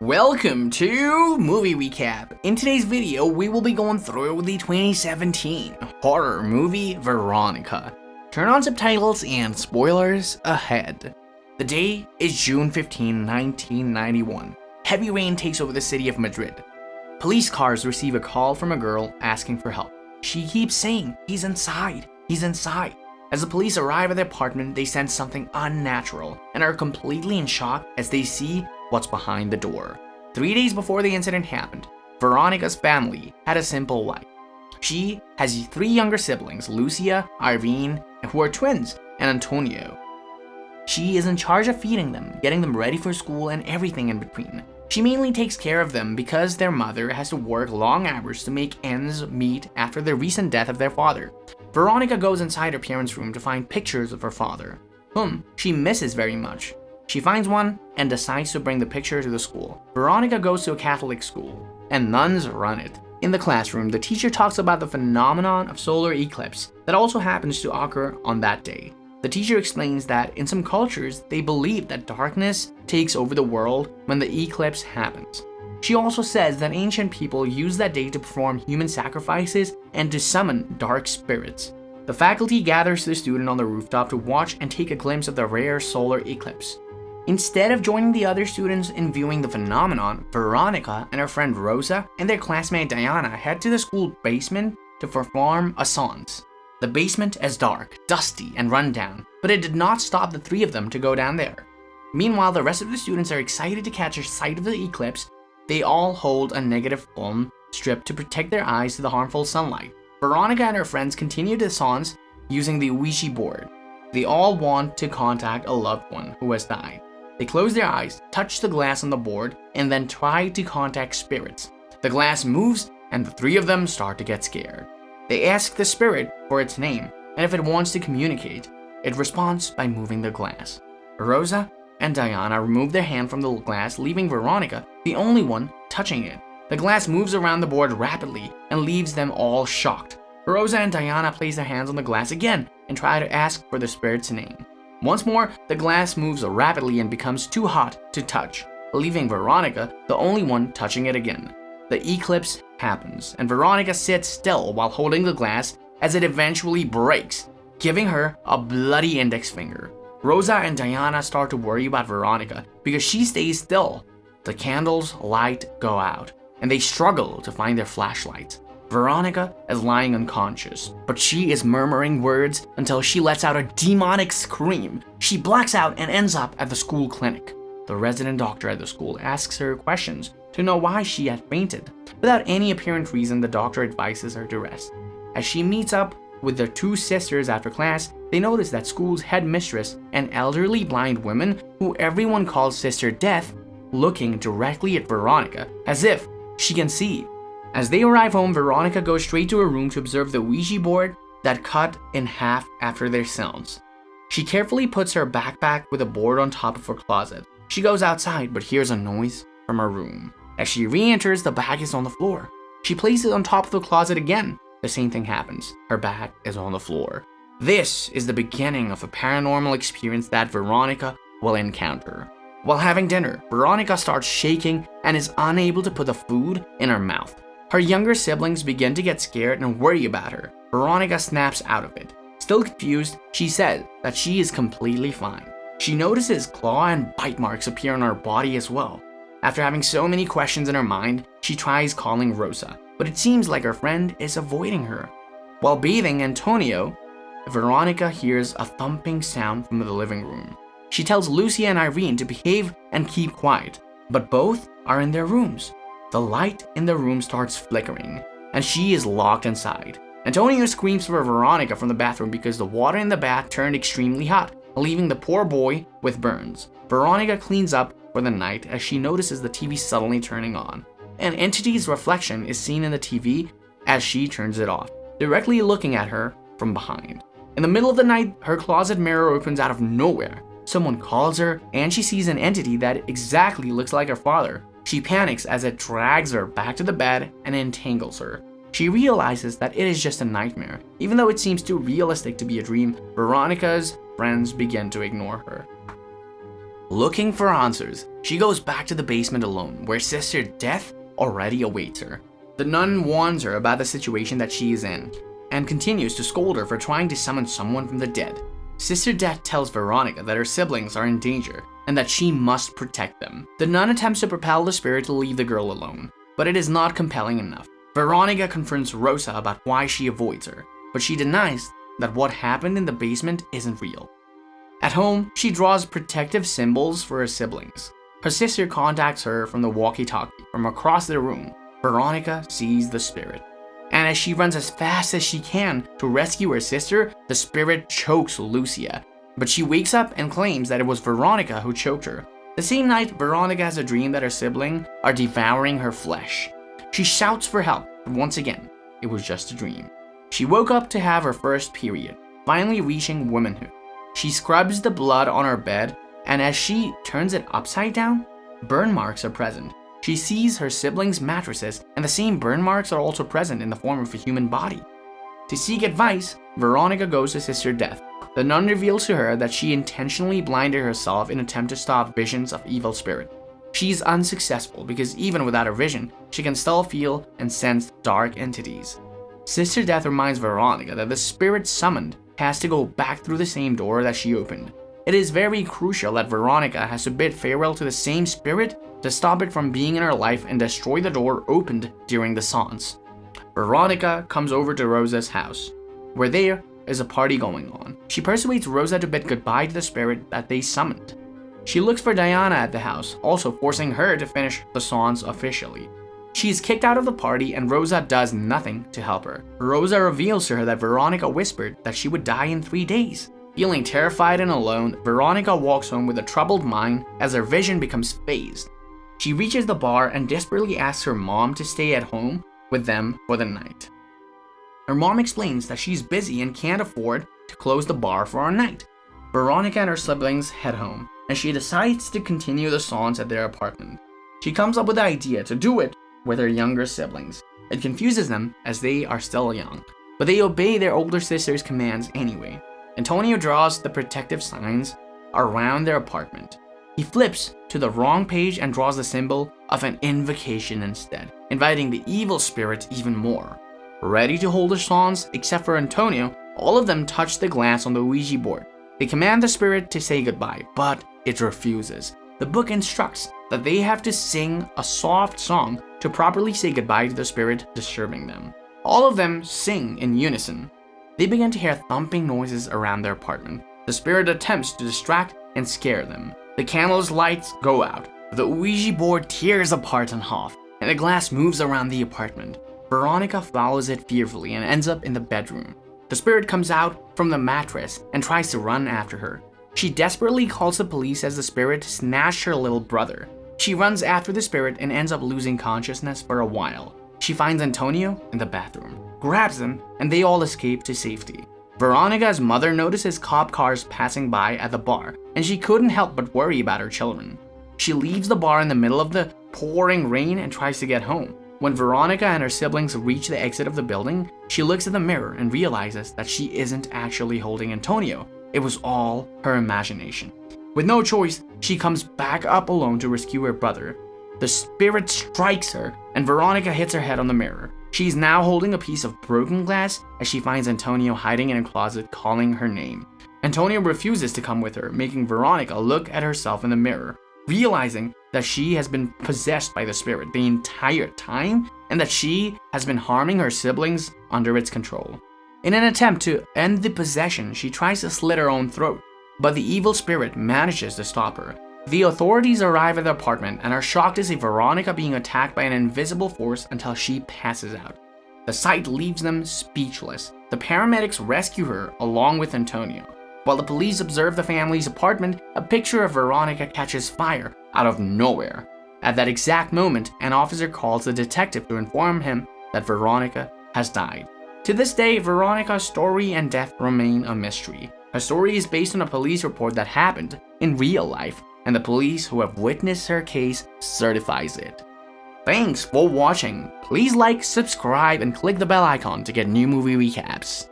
Welcome to Movie Recap. In today's video, we will be going through the 2017 horror movie Veronica. Turn on subtitles and spoilers ahead. The day is June 15, 1991. Heavy rain takes over the city of Madrid. Police cars receive a call from a girl asking for help. She keeps saying, "He's inside, he's inside." As the police arrive at the apartment, they sense something unnatural and are completely in shock as they see what's behind the door. 3 days before the incident happened, Veronica's family had a simple life. She has 3 younger siblings, Lucia, Irene, who are twins, and Antonio. She is in charge of feeding them, getting them ready for school, and everything in between. She mainly takes care of them because their mother has to work long hours to make ends meet after the recent death of their father. Veronica goes inside her parents' room to find pictures of her father, whom she misses very much. She finds one and decides to bring the picture to the school. Veronica goes to a Catholic school, and nuns run it. In the classroom, the teacher talks about the phenomenon of solar eclipse that also happens to occur on that day. The teacher explains that in some cultures, they believe that darkness takes over the world when the eclipse happens. She also says that ancient people used that day to perform human sacrifices and to summon dark spirits. The faculty gathers the student on the rooftop to watch and take a glimpse of the rare solar eclipse. Instead of joining the other students in viewing the phenomenon, Veronica and her friend Rosa and their classmate Diana head to the school basement to perform a seance. The basement is dark, dusty, and run down, but it did not stop the 3 of them to go down there. Meanwhile, the rest of the students are excited to catch a sight of the eclipse. They all hold a negative film strip to protect their eyes to the harmful sunlight. Veronica and her friends continue the seance using the Ouija board. They all want to contact a loved one who has died. They close their eyes, touch the glass on the board, and then try to contact spirits. The glass moves, and the 3 of them start to get scared. They ask the spirit for its name, and if it wants to communicate, it responds by moving the glass. Rosa and Diana remove their hand from the glass, leaving Veronica the only one touching it. The glass moves around the board rapidly and leaves them all shocked. Rosa and Diana place their hands on the glass again and try to ask for the spirit's name. Once more, the glass moves rapidly and becomes too hot to touch, leaving Veronica the only one touching it again. The eclipse happens, and Veronica sits still while holding the glass as it eventually breaks, giving her a bloody index finger. Rosa and Diana start to worry about Veronica because she stays still. The candles' light go out, and they struggle to find their flashlights. Veronica is lying unconscious, but she is murmuring words until she lets out a demonic scream. She blacks out and ends up at the school clinic. The resident doctor at the school asks her questions to know why she had fainted. Without any apparent reason, the doctor advises her to rest. As she meets up with their 2 sisters after class, they notice that school's headmistress, an elderly blind woman who everyone calls Sister Death, looking directly at Veronica as if she can see. As they arrive home, Veronica goes straight to her room to observe the Ouija board that cut in half after their seance. She carefully puts her backpack with a board on top of her closet. She goes outside but hears a noise from her room. As she re-enters, the bag is on the floor. She places it on top of the closet again. The same thing happens. Her bag is on the floor. This is the beginning of a paranormal experience that Veronica will encounter. While having dinner, Veronica starts shaking and is unable to put the food in her mouth. Her younger siblings begin to get scared and worry about her. Veronica snaps out of it. Still confused, she says that she is completely fine. She notices claw and bite marks appear on her body as well. After having so many questions in her mind, she tries calling Rosa, but it seems like her friend is avoiding her. While bathing Antonio, Veronica hears a thumping sound from the living room. She tells Lucia and Irene to behave and keep quiet, but both are in their rooms. The light in the room starts flickering, and she is locked inside. Antonio screams for Veronica from the bathroom because the water in the bath turned extremely hot, leaving the poor boy with burns. Veronica cleans up for the night as she notices the TV suddenly turning on. An entity's reflection is seen in the TV as she turns it off, directly looking at her from behind. In the middle of the night, her closet mirror opens out of nowhere. Someone calls her, and she sees an entity that exactly looks like her father. She panics as it drags her back to the bed and entangles her. She realizes that it is just a nightmare. Even though it seems too realistic to be a dream, Veronica's friends begin to ignore her. Looking for answers, She goes back to the basement alone, where Sister Death already awaits her. The nun warns her about the situation that she is in, and continues to scold her for trying to summon someone from the dead. Sister Death tells Veronica that her siblings are in danger, and that she must protect them. The nun attempts to propel the spirit to leave the girl alone, but it is not compelling enough. Veronica confronts Rosa about why she avoids her, but she denies that what happened in the basement isn't real. At home, she draws protective symbols for her siblings. Her sister contacts her from the walkie-talkie from across the room. Veronica sees the spirit, and as she runs as fast as she can to rescue her sister, the spirit chokes Lucia. But she wakes up and claims that it was Veronica who choked her. The same night, Veronica has a dream that her siblings are devouring her flesh. She shouts for help, but once again, it was just a dream. She woke up to have her first period, finally reaching womanhood. She scrubs the blood on her bed, and as she turns it upside down, burn marks are present. She sees her siblings' mattresses, and the same burn marks are also present in the form of a human body. To seek advice, Veronica goes to Sister Death. The nun reveals to her that she intentionally blinded herself in an attempt to stop visions of evil spirit. She is unsuccessful because even without her vision, she can still feel and sense dark entities. Sister Death reminds Veronica that the spirit summoned has to go back through the same door that she opened. It is very crucial that Veronica has to bid farewell to the same spirit to stop it from being in her life and destroy the door opened during the seance. Veronica comes over to Rosa's house, where there is a party going on. She persuades Rosa to bid goodbye to the spirit that they summoned. She looks for Diana at the house, also forcing her to finish the seance officially. She is kicked out of the party and Rosa does nothing to help her. Rosa reveals to her that Veronica whispered that she would die in 3 days. Feeling terrified and alone, Veronica walks home with a troubled mind as her vision becomes phased. She reaches the bar and desperately asks her mom to stay at home with them for the night. Her mom explains that she's busy and can't afford to close the bar for a night. Veronica and her siblings head home, and she decides to continue the seance at their apartment. She comes up with the idea to do it with her younger siblings. It confuses them as they are still young, but they obey their older sister's commands anyway. Antonio draws the protective signs around their apartment. He flips to the wrong page and draws the symbol of an invocation instead, inviting the evil spirit even more. Ready to hold a seance, except for Antonio, all of them touch the glass on the Ouija board. They command the spirit to say goodbye, but it refuses. The book instructs that they have to sing a soft song to properly say goodbye to the spirit disturbing them. All of them sing in unison. They begin to hear thumping noises around their apartment. The spirit attempts to distract and scare them. The candle's lights go out. The Ouija board tears apart in half, and the glass moves around the apartment. Veronica follows it fearfully and ends up in the bedroom. The spirit comes out from the mattress and tries to run after her. She desperately calls the police as the spirit snatched her little brother. She runs after the spirit and ends up losing consciousness for a while. She finds Antonio in the bathroom, grabs him, and they all escape to safety. Veronica's mother notices cop cars passing by at the bar, and she couldn't help but worry about her children. She leaves the bar in the middle of the pouring rain and tries to get home. When Veronica and her siblings reach the exit of the building, she looks in the mirror and realizes that she isn't actually holding Antonio. It was all her imagination. With no choice, she comes back up alone to rescue her brother. The spirit strikes her, and Veronica hits her head on the mirror. She's now holding a piece of broken glass as she finds Antonio hiding in a closet calling her name. Antonio refuses to come with her, making Veronica look at herself in the mirror, realizing that she has been possessed by the spirit the entire time and that she has been harming her siblings under its control. In an attempt to end the possession, she tries to slit her own throat, but the evil spirit manages to stop her. The authorities arrive at the apartment and are shocked to see Veronica being attacked by an invisible force until she passes out. The sight leaves them speechless. The paramedics rescue her along with Antonio. While the police observe the family's apartment, a picture of Veronica catches fire out of nowhere. At that exact moment, an officer calls the detective to inform him that Veronica has died. To this day, Veronica's story and death remain a mystery. Her story is based on a police report that happened in real life, and the police who have witnessed her case certifies it. Thanks for watching. Please like, subscribe, and click the bell icon to get new movie recaps.